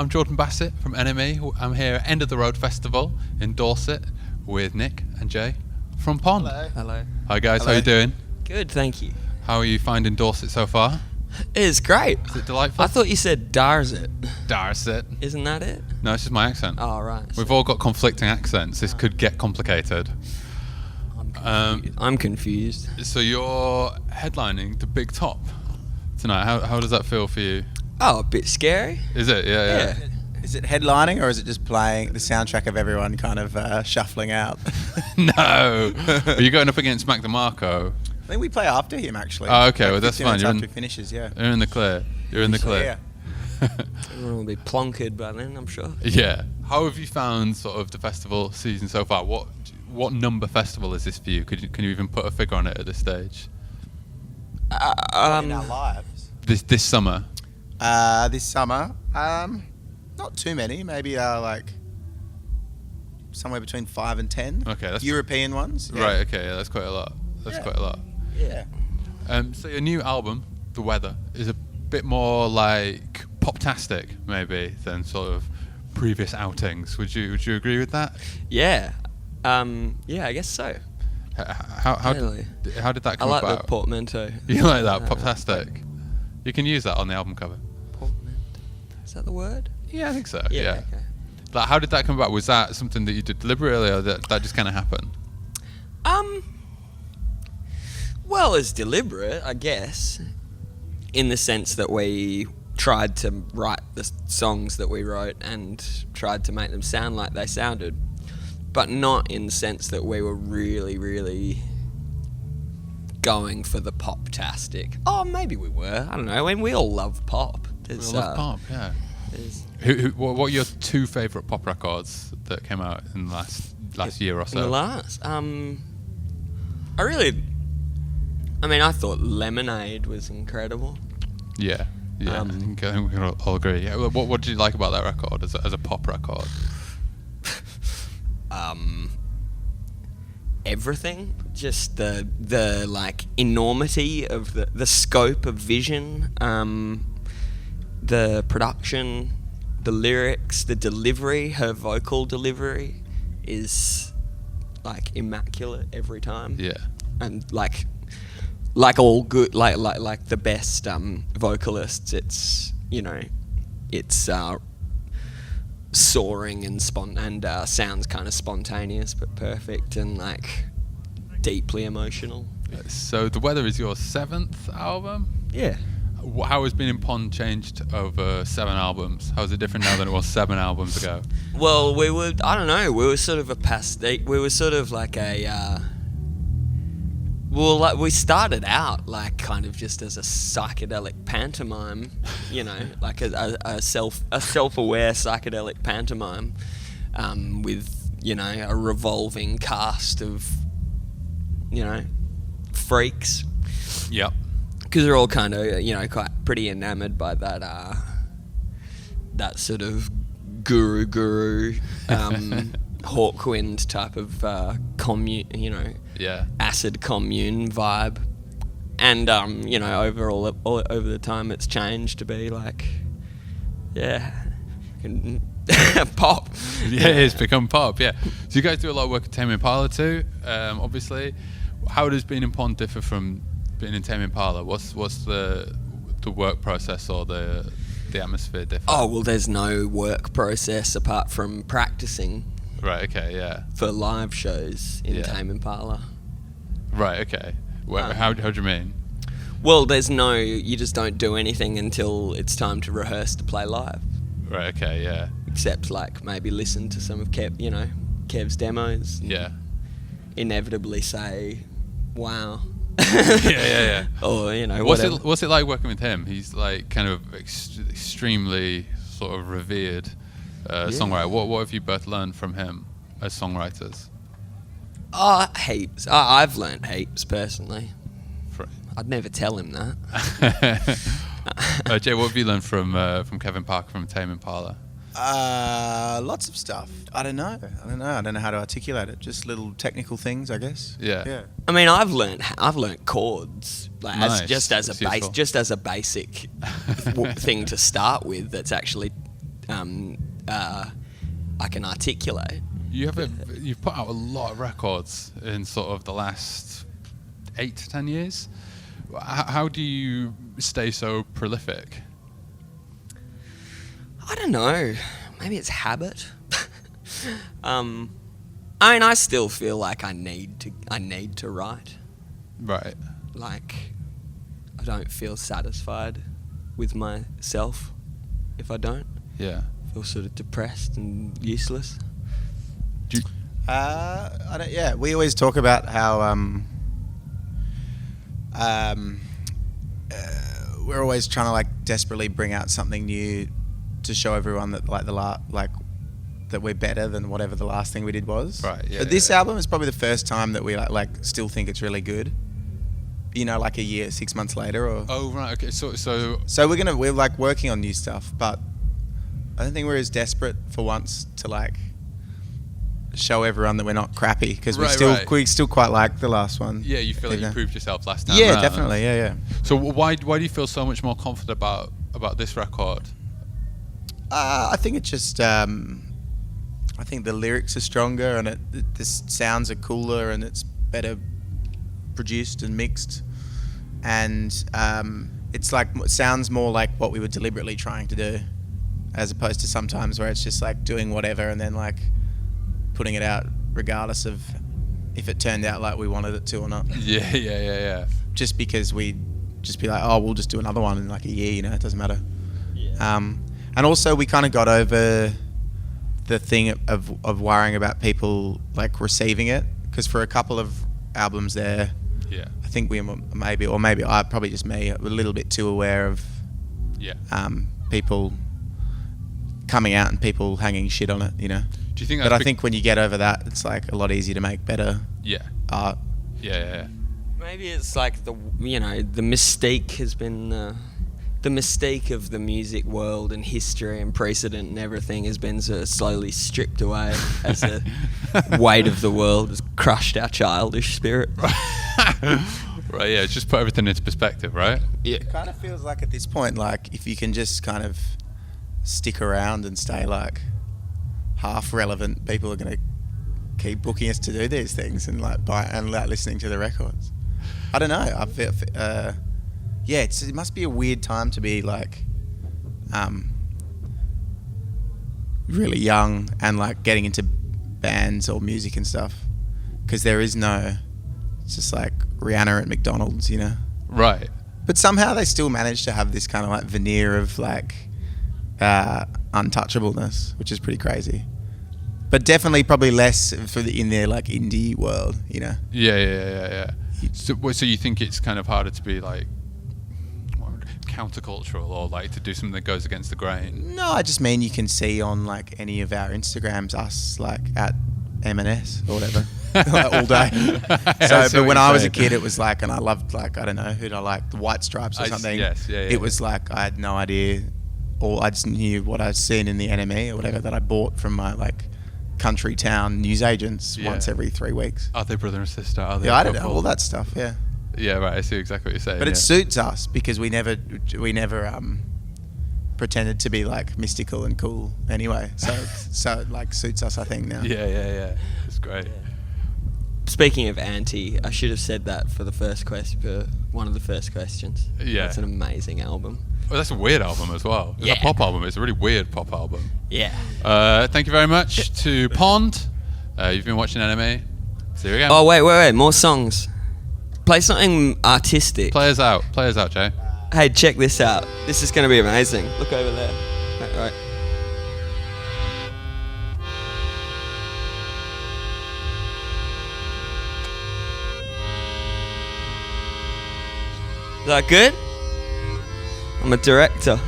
I'm Jordan Bassett from NME. I'm here at End of the Road Festival in Dorset with Nick and Jay from Pond. Hello. Hi guys, Hello. how you doing? Good, thank you. How are you finding Dorset so far? It's great. Is it delightful? I thought you said Darset. Dorset. Isn't that it? No, it's just my accent. Oh, right. We've all got conflicting accents. This could get complicated. I'm confused. So you're headlining the Big Top tonight. How does that feel for you? Oh, a bit scary. Is it? Yeah. Is it headlining or is it just playing the soundtrack of everyone kind of shuffling out? No. Are you going up against Mac DeMarco? I think we play after him actually. Oh, okay. Like Well, that's 15 fine. minutes You're after in, he finishes, yeah. you're in the clear. You're in the clear. Yeah. Everyone will be plonkered by then, I'm sure. Yeah. How have you found sort of the festival season so far? What number festival is this for you? Can you even put a figure on it at this stage? In our lives. This summer. This summer, not too many. Maybe like somewhere between 5 and 10. Okay, that's European ones. Yeah. Right. Okay. Yeah, that's quite a lot. That's Yeah. quite a lot. Yeah. So your new album, The Weather, is a bit more like pop-tastic maybe than sort of previous outings. Would you agree with that? Yeah. Yeah, I guess so. How Really? how did that I come like about? the portmanteau. You like that pop-tastic? You can use that on the album cover. Portmanteau. Is that the word? Yeah, I think so. Yeah. Okay. Like, how did that come about? Was that something that you did deliberately, or that just kind of happened? Well, it's deliberate, I guess, in the sense that we tried to write the songs that we wrote and tried to make them sound like they sounded, but not in the sense that we were really, really going for the pop-tastic. Oh, maybe we were. I don't know. I mean, we all love pop. We love pop, yeah. What are your two favourite pop records that came out in the last year or so? In the last? I thought Lemonade was incredible. Yeah. I think we can all agree. Yeah. What did you like about that record as a pop record? Everything. Just the like enormity of the scope of vision, the production, the lyrics, the delivery. Her vocal delivery is like immaculate every time. Yeah. And like all good, like the best vocalists, it's soaring and sounds kind of spontaneous but perfect and like deeply emotional. So The Weather is your 7th album? Yeah. How has Being in Pond changed over 7 albums? How is it different now than it was 7 albums ago? Well, we were sort of a pastiche. We were sort of like a we started out like kind of just as a psychedelic pantomime, like a self-aware psychedelic pantomime, with a revolving cast of freaks. Yep. Because they're all kind of quite pretty enamored by that sort of guru Hawkwind type of commune, acid commune vibe, and over the time it's changed to be like, pop. Yeah, it's become pop. Yeah. So you guys do a lot of work at Tame Impala too. Obviously, how does Being in Pond differ from being in Tame Impala? What's the work process or the atmosphere differ? Oh well, there's no work process apart from practicing. Right. Okay. Yeah. For live shows in Tame Impala. Right. Okay. How do you mean? Well, you just don't do anything until it's time to rehearse to play live. Right. Okay. Yeah. Except like maybe listen to some of Kev's demos. Yeah. Inevitably say, "Wow." Yeah. Or what's it like working with him? He's like kind of extremely sort of revered songwriter. What have you both learned from him as songwriters? Heaps. I've learned heaps personally. I'd never tell him that. Jay, what have you learned from Kevin Parker from Tame Impala? Lots of stuff. I don't know how to articulate it. Just little technical things, I guess. Yeah. I mean, I've learnt chords, like Nice. just as a That's useful. basic thing to start with. That's actually I can articulate. You've put out a lot of records in sort of the last 8 to 10 years. How do you stay so prolific? I don't know. Maybe it's habit. I mean, I still feel like I need to write. Right. Like, I don't feel satisfied with myself if I don't. Yeah. I feel sort of depressed and useless. I don't. Yeah, we always talk about how we're always trying to like desperately bring out something new to show everyone that like that we're better than whatever the last thing we did was. Right. Yeah. But this album is probably the first time that we like still think it's really good. You know, like a year, 6 months later, or. Oh right. Okay. So We're like working on new stuff, but I don't think we're as desperate for once to like show everyone that we're not crappy, because we still quite like the last one. Yeah, you feel like you proved yourself last time. Yeah, round. definitely. Yeah. So why do you feel so much more confident about this record? I think it's just I think the lyrics are stronger, and the sounds are cooler, and it's better produced and mixed, and it's like it sounds more like what we were deliberately trying to do, as opposed to sometimes where it's just like doing whatever and then like putting it out regardless of if it turned out like we wanted it to or not. Yeah. Just because we just be like, oh, we'll just do another one in like a year, you know, it doesn't matter. Yeah. And also we kind of got over the thing of worrying about people like receiving it, because for a couple of albums there, yeah, I think we maybe I probably just me a little bit too aware of people coming out and people hanging shit on it, you know. Do you think? But I think when you get over that, it's like a lot easier to make better art. Yeah. Maybe it's like the mistake has been the mistake of the music world and history and precedent and everything has been sort of slowly stripped away as the weight of the world has crushed our childish spirit. Right, yeah, just put everything into perspective, right? Yeah. It kind of feels like at this point, like if you can just kind of stick around and stay like half relevant, people are going to keep booking us to do these things and like listening to the records. I don't know. I feel, it must be a weird time to be like really young and like getting into bands or music and stuff, because there is no, it's just like Rihanna at McDonald's, you know. Right. But somehow they still manage to have this kind of like veneer of like untouchableness, which is pretty crazy. But definitely probably less in their like indie world, you know. Yeah. So you think it's kind of harder to be like countercultural or like to do something that goes against the grain? No, I just mean you can see on like any of our Instagrams us like at M&S or whatever like, all day. But when I was a kid, it was like, and I loved like, I don't know, who'd I like, the White Stripes or something. Yes. It was like I had no idea, or I just knew what I'd seen in the NME or whatever that I bought from my like country town newsagents once every 3 weeks. Are they brother and sister? Are they I don't know, all that stuff. Yeah, right. I see exactly what you're saying. But it suits us because we never pretended to be like mystical and cool anyway. So it like suits us, I think, now. Yeah. It's great. Yeah. Speaking of anti, I should have said that for one of the first questions. Yeah. It's an amazing album. Well, that's a weird album as well. It's a pop album. It's a really weird pop album. Yeah. Thank you very much to Pond. You've been watching Anime. See you again. Oh, wait. More songs. Play something artistic. Play us out, Jay. Hey, check this out. This is going to be amazing. Look over there. Right. Is that good? I'm a director.